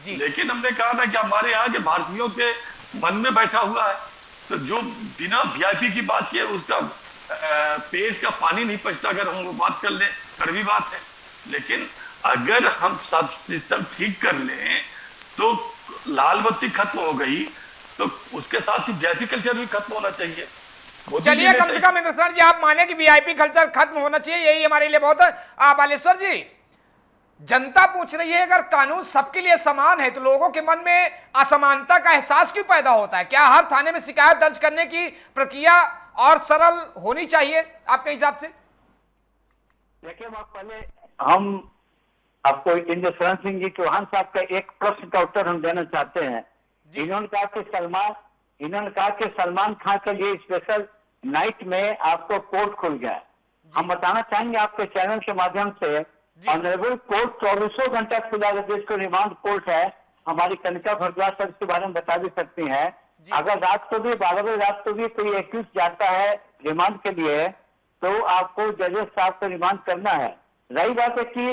जी। लेकिन हमने कहा ना कि हमारे यहाँ के भारतीयों के मन में बैठा हुआ है, तो जो बिना वीआईपी की बात किए उसका पेट का पानी नहीं पचता। अगर हम वो बात कर लें, कड़वी बात है, लेकिन अगर हम सब सिस्टम ठीक कर लें तो लाल बत्ती खत्म हो गई, तो उसके साथ ही वीआईपी कल्चर भी खत्म होना चाहिए। चलिए, कम से कम इंद्रसर जी आप माने कि वीआईपी कल्चर खत्म होना चाहिए, यही हमारे लिए बहुत है। बालेश्वर जी, जनता पूछ रही है अगर कानून सबके लिए समान है तो लोगों के मन में असमानता का एहसास क्यों पैदा होता है? क्या हर थाने में शिकायत दर्ज करने की प्रक्रिया और सरल होनी चाहिए आपके हिसाब से? देखिए, पहले हम आपको इंद्रशरण सिंह जी चौहान साहब का एक प्रश्न का उत्तर हम देना चाहते हैं। इन्होंने कहा कि सलमान खान के लिए स्पेशल नाइट में आपको कोर्ट खुल गया। हम बताना चाहेंगे आपके चैनल के माध्यम से, ऑनरेबल कोर्ट 24 घंटा खुला है, जिसको रिमांड कोर्ट है। हमारी कनिका भारद्वाज सर इसके बारे में बता भी सकती हैं। अगर रात को भी 12 बजे रात को भी कोई एक्यूज जाता है रिमांड के लिए, तो आपको जजेस साहब को रिमांड करना है। रही बात है कि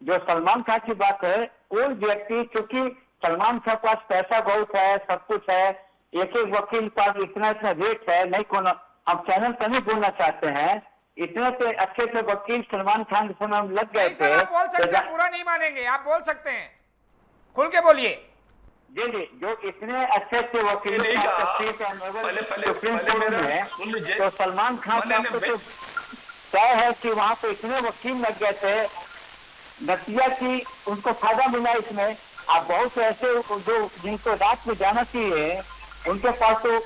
जो सलमान खान की बात है, कोई व्यक्ति, क्योंकि सलमान खान के पास पैसा बहुत है, सब कुछ है, एक एक वकील का इतना रेट है, नहीं खोना, हम चैनल पर नहीं बोलना चाहते हैं, इतने से अच्छे से वकील सलमान खान के समय हम लग गए थे। आप बोल सकते हैं, पूरा नहीं मानेंगे, आप बोल सकते हैं, खुल के बोलिए। जी जी, जो इतने अच्छे अच्छे वकील तो सलमान खान का तो तय है कि वहाँ पे इतने वकील लग गए थे, नतीजा की उनको फायदा मिला इसमें। आप बहुत ऐसे जो जिनको रात में जाना चाहिए, उनके पास तो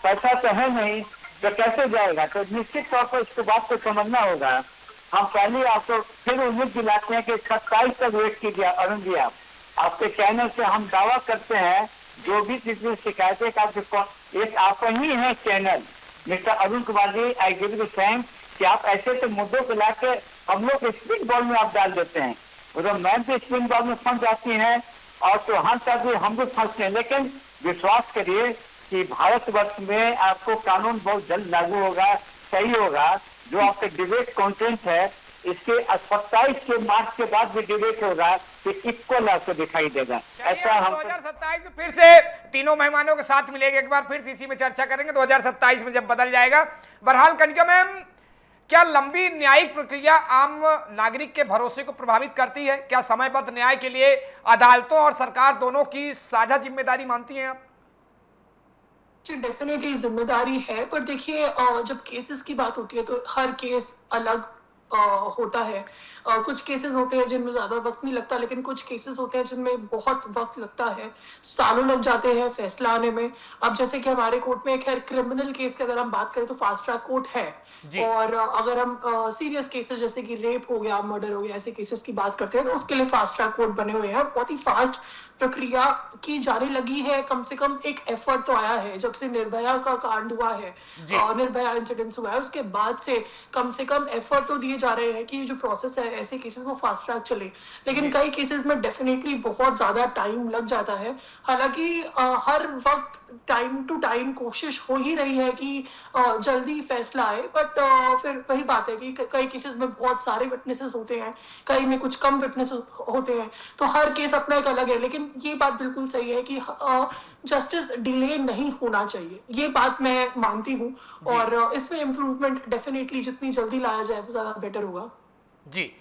पैसा तो है नहीं, तो कैसे जाएगा? तो निश्चित तौर पर इसको बात को समझना होगा। हम पहले आपको फिर उम्मीद दिलाते हैं कि 27 तक वेट कीजिए अरुण जी। आप आपके चैनल से हम दावा करते हैं, जो भी जितनी शिकायतें का एक आप ही है channel mister Arun Kumar ji, I give you thank कि आप ऐसे तो मुद्दों को लाके हम लोग स्पिन बॉल में आप डाल देते हैं। उधर मैम भी स्पिन बॉल में फंस जाती हैं और चौहान साहब भी हम भी फंसते हैं। लेकिन विश्वास करिए कि भारतवर्ष में आपको कानून बहुत जल्द लागू होगा, सही होगा। जो आपके डिबेट कंटेंट है, इसके 27 के मार्च के बाद भी डिबेट होगा कि इक्वल आपको दिखाई देगा। ऐसा हम 2027 में फिर से तीनों मेहमानों के साथ मिलेंगे, एक बार फिर इसी में चर्चा करेंगे 2027 में जब बदल जाएगा। बहरहाल कनिका मैम, क्या लंबी न्यायिक प्रक्रिया आम नागरिक के भरोसे को प्रभावित करती है? क्या समयबद्ध न्याय के लिए अदालतों और सरकार दोनों की साझा जिम्मेदारी मानती हैं आप? जी, डेफिनेटली जिम्मेदारी है, पर देखिए जब केसेस की बात होती है तो हर केस अलग होता है। कुछ केसेस होते हैं जिनमें ज़्यादा वक्त नहीं लगता, लेकिन कुछ केसेस होते हैं जिनमें बहुत वक्त लगता है, सालों लग जाते हैं फैसला आने में। अब जैसे कि हमारे कोर्ट में खैर क्रिमिनल केस की अगर हम बात करें तो फास्ट ट्रैक कोर्ट है, और अगर हम सीरियस केसेस जैसे कि रेप हो गया, मर्डर हो गया, ऐसे केसेस की बात करते हैं तो उसके लिए फास्ट ट्रैक कोर्ट बने हुए हैं। बहुत ही फास्ट प्रक्रिया की जाने लगी है। कम से कम एक एफर्ट तो आया है जब से निर्भया का कांड हुआ है, निर्भया इंसिडेंट हुआ है, उसके बाद से कम एफर्ट तो दिए जा रहे हैं कि जो प्रोसेस है ऐसे केसेस वो फास्ट ट्रैक चले। लेकिन कई केसेस में डेफिनेटली बहुत ज्यादा टाइम लग जाता है। हालांकि हर वक्त टाइम टू टाइम कोशिश हो ही रही है कि जल्दी फैसला आए, बट फिर वही बात है कि कई केसेस में बहुत सारे विटनेसेस होते हैं, कई में कुछ कम विटनेस होते हैं, तो हर केस अपना एक अलग है। लेकिन ये बात बिल्कुल सही है कि जस्टिस डिले नहीं होना चाहिए, ये बात मैं मानती हूँ, और इसमें इम्प्रूवमेंट डेफिनेटली जितनी जल्दी लाया जाए वो ज्यादा बेटर होगा। जी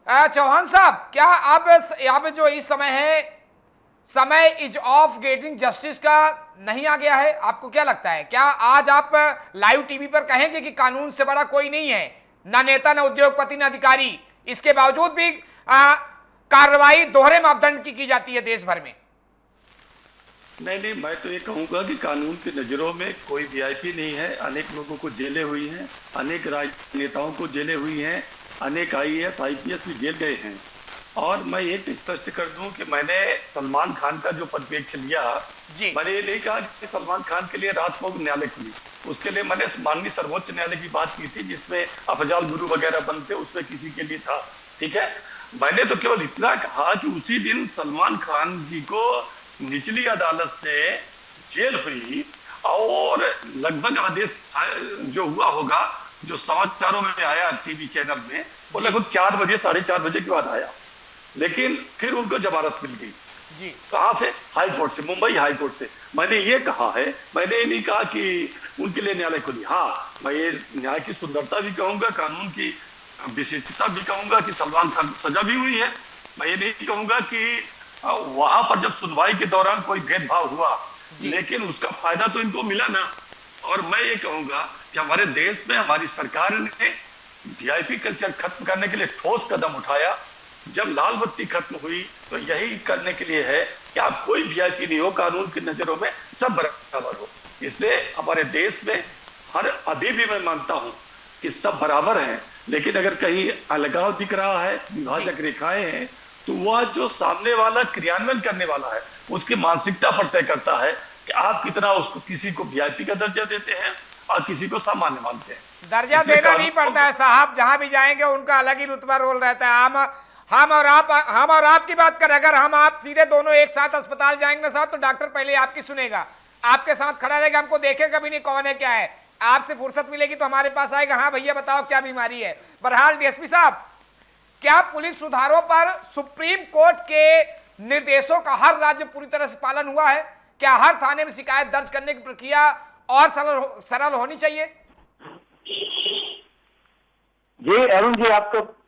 चौहान साहब, क्या अब यहाँ पे जो इस समय है, समय इज ऑफ गेटिंग जस्टिस का नहीं आ गया है? आपको क्या लगता है, क्या आज आप लाइव टीवी पर कहेंगे कि कानून से बड़ा कोई नहीं है, ना नेता, ना उद्योगपति, ना अधिकारी, इसके बावजूद भी कार्रवाई दोहरे मापदंड की जाती है देश भर में? नहीं, मैं तो ये कहूंगा कि कानून की नजरों में कोई वीआईपी नहीं है। अनेक लोगों को जेलें हुई हैं, अनेक राजनेताओं को जेलें हुई हैं, अनेक IAS IPS भी जेल गए हैं। और मैं एक स्पष्ट कर दूं कि मैंने सलमान खान का जो परिप्रेक्ष्य लिया, मैंने ये नहीं कहा कि सलमान खान के लिए रात को न्यायालय खुली। उसके लिए मैंने माननीय सर्वोच्च न्यायालय की बात की थी, जिसमें अफजाल गुरु वगैरह बनते, उसमें किसी के लिए था, ठीक है। मैंने तो केवल इतना कहा कि उसी दिन सलमान खान जी को निचली अदालत से जेल हुई और लगभग आदेश जो हुआ होगा, जो समाचारों में आया टीवी चैनल में, वो लगभग 4 बजे 4:30 बजे के बाद आया, लेकिन फिर उनको जमानत मिल गई जी। कहां से? हाई कोर्ट से, मुंबई हाई कोर्ट से। मैंने ये कहा है, मैंने ये नहीं कहा कि उनके लिए न्यायालय खुली। हाँ, मैं ये न्याय की सुंदरता भी कहूंगा, कानून की विशिष्टता भी कहूंगा कि सलमान खान को सजा भी हुई है। मैं ये नहीं कहूंगा कि वहां पर जब सुनवाई के दौरान कोई भेदभाव हुआ, लेकिन उसका फायदा तो इनको मिला ना। और मैं ये कहूंगा कि हमारे देश में हमारी सरकार ने वीआईपी कल्चर खत्म करने के लिए ठोस कदम उठाया। जब लाल बत्ती खत्म हुई तो यही करने के लिए है कि आप कोई वीआईपी नहीं हो, कानून की नजरों में सब बराबर हो। इसलिए हमारे देश में अभी भी मैं मानता हूं कि सब बराबर हैं, लेकिन अगर कहीं अलगाव दिख रहा है, विभाजक रेखाएं हैं, तो वह जो सामने वाला क्रियान्वयन करने वाला है उसकी मानसिकता पर तय करता है कि आप कितना उसको, किसी को वीआईपी का दर्जा देते हैं और किसी को सामान्य मानते हैं। दर्जा देना नहीं पड़ता है साहब, जहां भी जाएंगे उनका अलग ही रुतबा रोल रहता है। हम और आप की बात करें, अगर हम आप सीधे दोनों एक साथ अस्पताल जाएंगे ना साहब, तो डॉक्टर पहले आपकी सुनेगा, आपके साथ खड़ा रहेगा, हमको देखेगा भी नहीं कौन है क्या है। आपसे फुर्सत मिलेगी तो हमारे पास आएगा, हाँ भैया बताओ क्या बीमारी है। बहरहाल डीएसपी साहब, क्या पुलिस सुधारों पर सुप्रीम कोर्ट के निर्देशों का हर राज्य पूरी तरह से पालन हुआ है? क्या हर थाने में शिकायत दर्ज करने की प्रक्रिया और सरल होनी चाहिए? जी अरुण जी,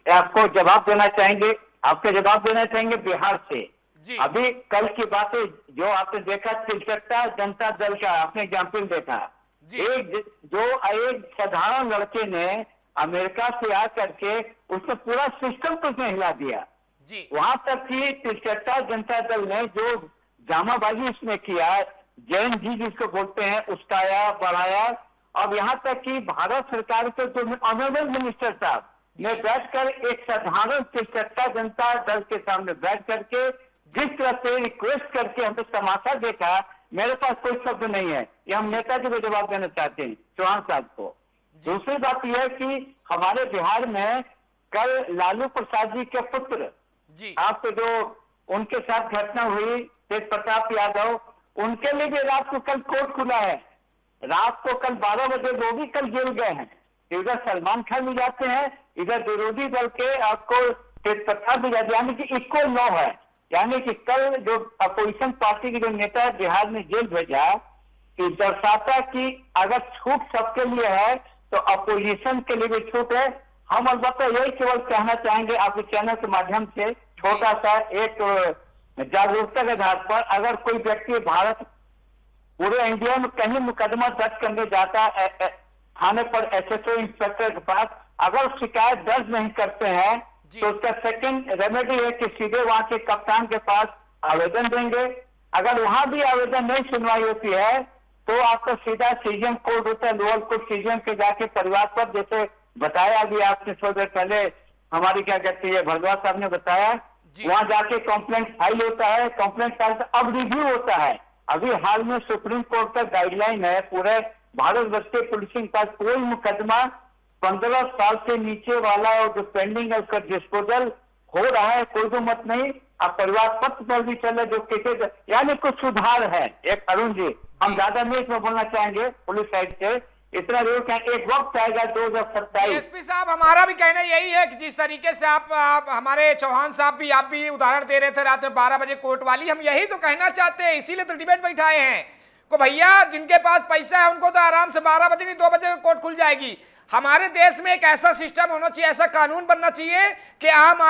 आपको जवाब देना चाहेंगे, आपके जवाब देना चाहेंगे बिहार से जी। अभी कल की बात है, जो आपने देखा तिलचट्टा जनता दल का आपने एग्जाम्पल देखा, एक साधारण लड़के ने अमेरिका से आकर के उसने पूरा सिस्टम तो उसने हिला दिया जी। वहां तक कि तिलचट्टा जनता दल ने जो जामाबाजी उसने किया, जैन जी जिसको बोलते हैं, उसकाया बढ़ाया। अब यहाँ तक कि भारत सरकार के जो ऑनरेबल मिनिस्टर साहब ने बैठकर एक साधारण तिलचट्टा जनता दल के सामने बैठ करके जिस तरह से रिक्वेस्ट करके हमने तमाशा देखा, मेरे पास कोई शब्द नहीं है। ये हम नेताजी को जवाब देना चाहते हैं, चौहान साहब को। दूसरी बात यह है कि हमारे बिहार में कल लालू प्रसाद जी के पुत्र जी, आपको जो उनके साथ घटना हुई, तेज प्रताप यादव, उनके लिए भी रात को कल कोर्ट खुला है। रात को कल 12 बजे वो भी कल जेल गए हैं। इधर सलमान खान भी जाते हैं, इधर विरोधी दल के आपको तेज प्रताप भी जाते, यानी कि इक्वल लॉ है। यानी कि कल जो अपोजिशन पार्टी के जो नेता बिहार में जेल भेजा, कि दर्शाता कि अगर छूट सबके लिए है तो अपोजिशन के लिए भी छूट है। हम अलबत्ता यही केवल कहना चाहेंगे आपके चैनल के माध्यम से, छोटा सा एक जागरूकता के आधार पर, अगर कोई व्यक्ति भारत पूरे इंडिया में कहीं मुकदमा दर्ज करने जाता है थाने पर, एसएसओ इंस्पेक्टर के पास, अगर शिकायत दर्ज नहीं करते हैं तो उसका सेकंड रेमेडी है कि सीधे वहां के कप्तान के पास आवेदन देंगे। अगर वहां भी आवेदन नहीं सुनवाई होती है तो आपका सीधा सीजीएम कोर्ट होता है, लोअर कोर्ट सीजीएम के जाके परिवार पर, जैसे बताया अभी आपने थोड़ी देर पहले हमारी क्या कहती है भारद्वाज साहब ने बताया, वहां जाके कंप्लेंट फाइल होता है, कंप्लेंट फाइल से अब रिव्यू होता है। अभी हाल में सुप्रीम कोर्ट का गाइडलाइन है, पूरे भारतवर्ष के पुलिसिंग का कोई मुकदमा 15 साल से नीचे वाला और जो पेंडिंग है उसका डिस्पोजल हो रहा है, कोई तो मत नहीं। अब परिवार पत्र पर भी चले जो केसेज, यानी कुछ सुधार है। एक अरुण जी, हम ज्यादा नहीं इसमें बोलना चाहेंगे पुलिस साइड से, इतना जरूर कहें एक वक्त आएगा 2027। एसपी साहब, हमारा भी कहना यही है कि जिस तरीके से आप हमारे चौहान साहब भी, आप भी उदाहरण दे रहे थे रात में 12 बजे कोर्ट वाली, हम यही तो कहना चाहते हैं, इसीलिए तो डिबेट बैठाए हैं को भैया जिनके पास पैसा है उनको तो आराम से 12 बजे नहीं 2 बजे कोर्ट खुल जाएगी। हमारे देश में एक ऐसा सिस्टम होना चाहिए, ऐसा कानून बनना चाहिए कि आम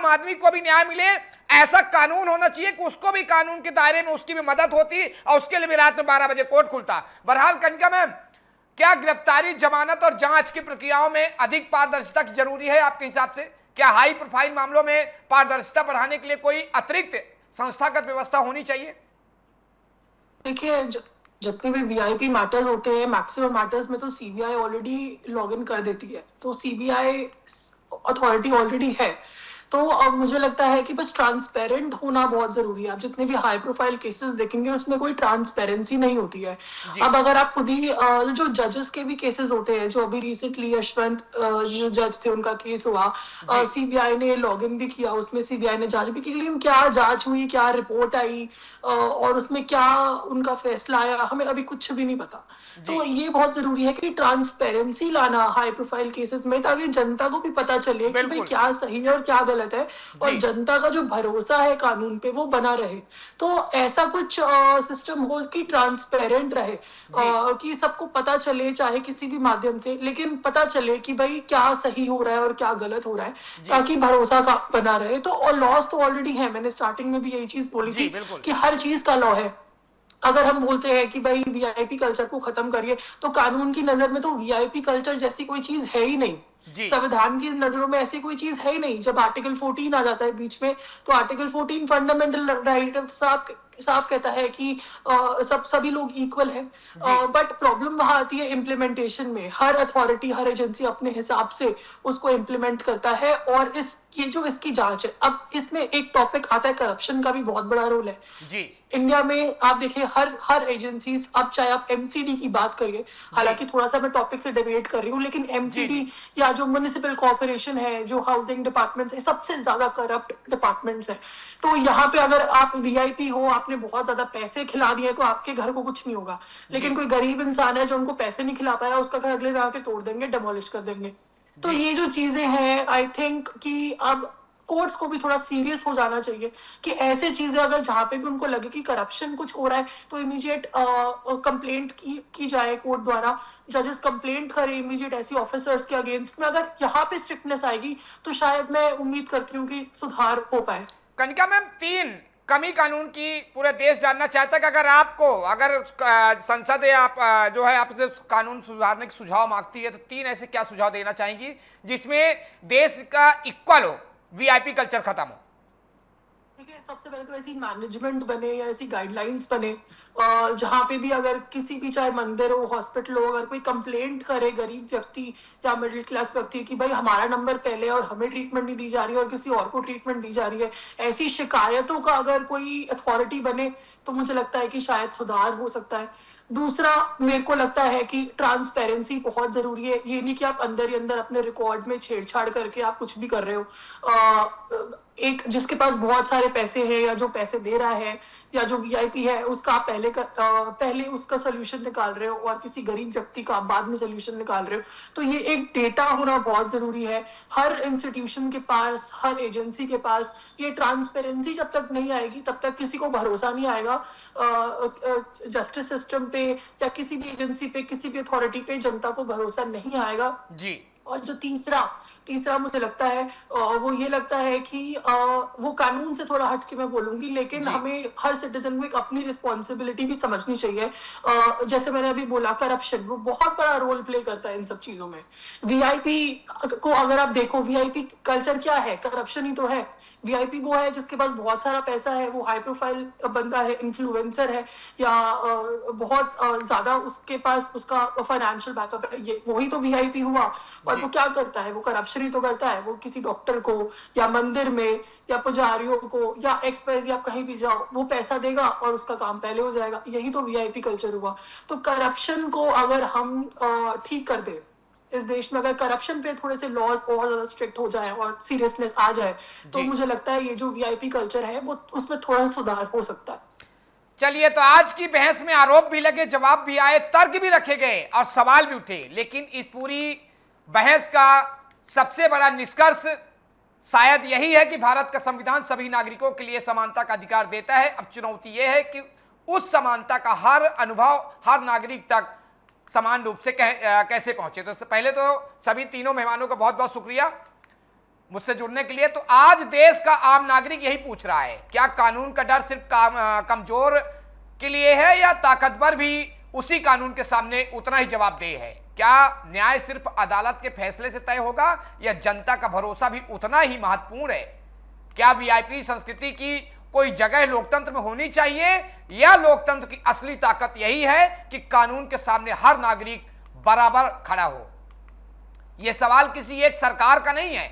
आदमी को भी न्याय मिले। ऐसा कानून होना चाहिए कि उसको भी कानून के दायरे में उसकी भी मदद होती और उसके लिए भी रात में 12 बजे कोर्ट खुलता। बहरहाल कनिका मैम, क्या गिरफ्तारी, जमानत और जांच की प्रक्रियाओं में अधिक पारदर्शिता की जरूरी है आपके हिसाब से? क्या हाई प्रोफाइल मामलों में पारदर्शिता बढ़ाने के लिए कोई अतिरिक्त संस्थागत व्यवस्था होनी चाहिए? देखिए, जितने भी वीआईपी मैटर्स होते हैं, मैक्सिमम मैटर्स में तो सीबीआई ऑलरेडी लॉग इन कर देती है, तो सीबीआई अथॉरिटी ऑलरेडी है। तो अब मुझे लगता है कि बस ट्रांसपेरेंट होना बहुत जरूरी है। आप जितने भी हाई प्रोफाइल केसेस देखेंगे उसमें कोई ट्रांसपेरेंसी नहीं होती है। अब अगर आप खुद ही जो जजेस के भी केसेस होते हैं, जो अभी रिसेंटली यशवंत जो जज थे उनका केस हुआ, सीबीआई ने लॉगिन भी किया, उसमें सीबीआई ने जांच भी की, लेकिन क्या जांच हुई, क्या रिपोर्ट आई और उसमें क्या उनका फैसला आया, हमें अभी कुछ भी नहीं पता। तो ये बहुत जरूरी है कि ट्रांसपेरेंसी लाना हाई प्रोफाइल केसेस में, ताकि जनता को भी पता चले कि भाई क्या सही है और क्या गलत है, और जनता का जो भरोसा है कानून पे वो बना रहे। तो ऐसा कुछ सिस्टम हो कि ट्रांसपेरेंट रहे, कि सबको पता चले, चाहे किसी भी माध्यम से, लेकिन पता चले कि भाई क्या सही हो रहा है और क्या गलत हो रहा है, ताकि भरोसा का बना रहे। तो लॉस तो ऑलरेडी है, मैंने स्टार्टिंग में भी यही चीज बोली थी कि हर चीज का लॉ है। अगर हम बोलते हैं कि भाई वीआईपी कल्चर को खत्म करिए, तो कानून की नजर में तो वीआईपी कल्चर जैसी कोई चीज है ही नहीं। संविधान की नजरों में ऐसी कोई चीज है ही नहीं। जब आर्टिकल 14 आ जाता है बीच में, तो आर्टिकल 14 फंडामेंटल राइट साफ कहता है कि सभी लोग इक्वल है। बट प्रॉब्लम वहां आती है इम्प्लीमेंटेशन में। हर अथॉरिटी, हर एजेंसी अपने हिसाब से उसको इम्प्लीमेंट करता है, और ये जो इसकी जांच है, अब इसमें एक टॉपिक आता है करप्शन का भी बहुत बड़ा रोल है जी। इंडिया में आप देखिए हर एजेंसीज, अब चाहे आप एमसीडी की बात करिए, हालांकि थोड़ा सा मैं टॉपिक से डिबेट कर रही हूँ, लेकिन एमसीडी या जो म्युनिसिपल कॉर्पोरेशन है, जो हाउसिंग डिपार्टमेंट है, सबसे ज्यादा करप्ट डिपार्टमेंट्स है। तो यहाँ पे अगर आप वीआईपी हो, आपने बहुत ज्यादा पैसे खिला दिए, तो आपके घर को कुछ नहीं होगा, लेकिन कोई गरीब इंसान है जो उनको पैसे नहीं खिला पाया, उसका घर अगले आके तोड़ देंगे, डेमोलिश कर देंगे। तो ये जो चीजें हैं, आई थिंक कि अब कोर्ट्स को भी थोड़ा सीरियस हो जाना चाहिए कि ऐसे चीजें अगर जहां पे भी उनको लगे कि करप्शन कुछ हो रहा है, तो इमीडिएट कंप्लेंट की जाए कोर्ट द्वारा। जजेस कंप्लेंट करें इमीडिएट ऐसी ऑफिसर्स के अगेंस्ट में। अगर यहाँ पे स्ट्रिक्टनेस आएगी तो शायद मैं उम्मीद करती हूँ कि सुधार हो पाए। कनिका मैम, 3 कमी कानून की पूरे देश जानना चाहता है कि अगर संसद या आप जो है आपसे कानून सुधारने के सुझाव मांगती है, तो 3 ऐसे क्या सुझाव देना चाहेंगी जिसमें देश का इक्वल हो, वीआईपी कल्चर खत्म हो? देखिए, सबसे पहले तो ऐसी मैनेजमेंट बने या ऐसी गाइडलाइंस बने जहाँ पे भी अगर किसी भी, चाहे मंदिर हो, हॉस्पिटल हो, अगर कोई कंप्लेंट करे गरीब व्यक्ति या मिडिल क्लास व्यक्ति कि भाई हमारा नंबर पहले और हमें ट्रीटमेंट नहीं दी जा रही है और किसी और को ट्रीटमेंट दी जा रही है, ऐसी शिकायतों का अगर कोई अथॉरिटी बने, तो मुझे लगता है कि शायद सुधार हो सकता है। दूसरा, मेरे को लगता है कि ट्रांसपेरेंसी बहुत जरूरी है। ये नहीं कि आप अंदर ही अंदर अपने रिकॉर्ड में छेड़छाड़ करके आप कुछ भी कर रहे हो। एक जिसके पास बहुत सारे पैसे हैं या जो पैसे दे रहा है या जो वीआईपी है, उसका आप पहले उसका सोल्यूशन निकाल रहे हो और किसी गरीब व्यक्ति का आप बाद में सोल्यूशन निकाल रहे हो। तो ये एक डेटा होना बहुत जरूरी है हर इंस्टीट्यूशन के पास, हर एजेंसी के पास। ये ट्रांसपेरेंसी जब तक नहीं आएगी तब तक किसी को भरोसा नहीं आएगा जस्टिस सिस्टम पे या किसी भी एजेंसी पे, किसी भी अथॉरिटी पे जनता को भरोसा नहीं आएगा जी। और जो तीसरा मुझे लगता है वो ये लगता है कि वो कानून से थोड़ा हट के मैं बोलूंगी, लेकिन हमें हर सिटीजन को एक अपनी रिस्पॉन्सिबिलिटी भी समझनी चाहिए। जैसे मैंने अभी बोला, करप्शन वो बहुत बड़ा रोल प्ले करता है इन सब चीजों में। वीआईपी को अगर आप देखो, वीआईपी कल्चर क्या है? करप्शन ही तो है। वीआईपी वो है जिसके पास बहुत सारा पैसा है, वो हाई प्रोफाइल बंदा है, इन्फ्लुएंसर है, या बहुत ज्यादा उसके पास उसका फाइनेंशियल बैकअप है, ये वही तो वीआईपी हुआ। और वो क्या करता है? वो करप्शन ही तो करता है। वो किसी डॉक्टर को या मंदिर में या पुजारियों को या XYZ, आप कहीं भी जाओ, वो पैसा देगा और उसका काम पहले हो जाएगा। यही तो वीआईपी कल्चर हुआ। तो करप्शन को अगर हम ठीक कर दे इस देश में, अगर करप्शन पे थोड़े से लॉज और ज्यादा स्ट्रिक्ट हो जाए और सीरियसनेस आ जाए, तो मुझे लगता है ये जो वीआईपी कल्चर है वो उसमें थोड़ा सुधार हो सकता है। चलिए, तो आज की बहस में आरोप भी लगे, जवाब भी आए, तर्क भी रखे गए और सवाल भी उठे, लेकिन इस पूरी बहस का सबसे बड़ा निष्कर्ष शायद यही है कि भारत का संविधान सभी नागरिकों के लिए समानता का अधिकार देता है। अब चुनौती यह है कि उस समानता का हर अनुभव हर नागरिक तक समान रूप से कैसे पहुंचे। तो पहले तो सभी तीनों मेहमानों का बहुत बहुत शुक्रिया मुझसे जुड़ने के लिए। तो आज देश का आम नागरिक यही पूछ रहा है, क्या कानून का डर सिर्फ कमजोर के लिए है या ताकतवर भी उसी कानून के सामने उतना ही जवाबदेह है? क्या न्याय सिर्फ अदालत के फैसले से तय होगा या जनता का भरोसा भी उतना ही महत्वपूर्ण है? क्या वीआईपी संस्कृति की कोई जगह लोकतंत्र में होनी चाहिए या लोकतंत्र की असली ताकत यही है कि कानून के सामने हर नागरिक बराबर खड़ा हो? यह सवाल किसी एक सरकार का नहीं है,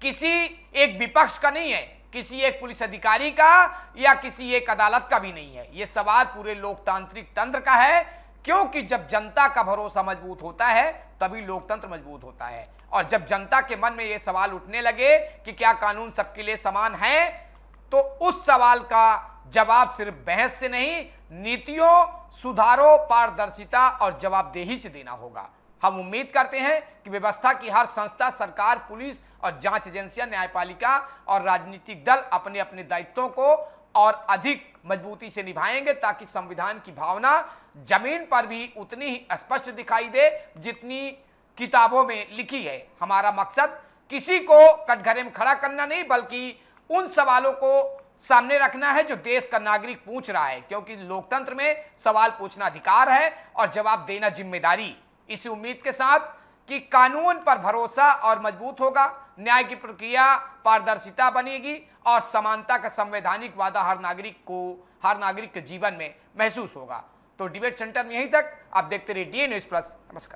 किसी एक विपक्ष का नहीं है, किसी एक पुलिस अधिकारी का या किसी एक अदालत का भी नहीं है। यह सवाल पूरे लोकतांत्रिक तंत्र का है, क्योंकि जब जनता का भरोसा मजबूत होता है तभी लोकतंत्र मजबूत होता है। और जब जनता के मन में यह सवाल उठने लगे कि क्या कानून सबके लिए समान है, तो उस सवाल का जवाब सिर्फ बहस से नहीं, नीतियों, सुधारों, पारदर्शिता और जवाबदेही से देना होगा। हम उम्मीद करते हैं कि व्यवस्था की हर संस्था, सरकार, पुलिस और जांच एजेंसियां, न्यायपालिका और राजनीतिक दल अपने अपने दायित्वों को और अधिक मजबूती से निभाएंगे, ताकि संविधान की भावना जमीन पर भी उतनी ही स्पष्ट दिखाई दे जितनी किताबों में लिखी है। हमारा मकसद किसी को कटघरे में खड़ा करना नहीं, बल्कि उन सवालों को सामने रखना है जो देश का नागरिक पूछ रहा है, क्योंकि लोकतंत्र में सवाल पूछना अधिकार है और जवाब देना जिम्मेदारी। इसी उम्मीद के साथ कि कानून पर भरोसा और मजबूत होगा, न्याय की प्रक्रिया पारदर्शिता बनेगी और समानता का संवैधानिक वादा हर नागरिक के जीवन में महसूस होगा। तो डिबेट सेंटर में यहीं तक। आप देखते रहिए DA न्यूज़ प्लस। नमस्कार।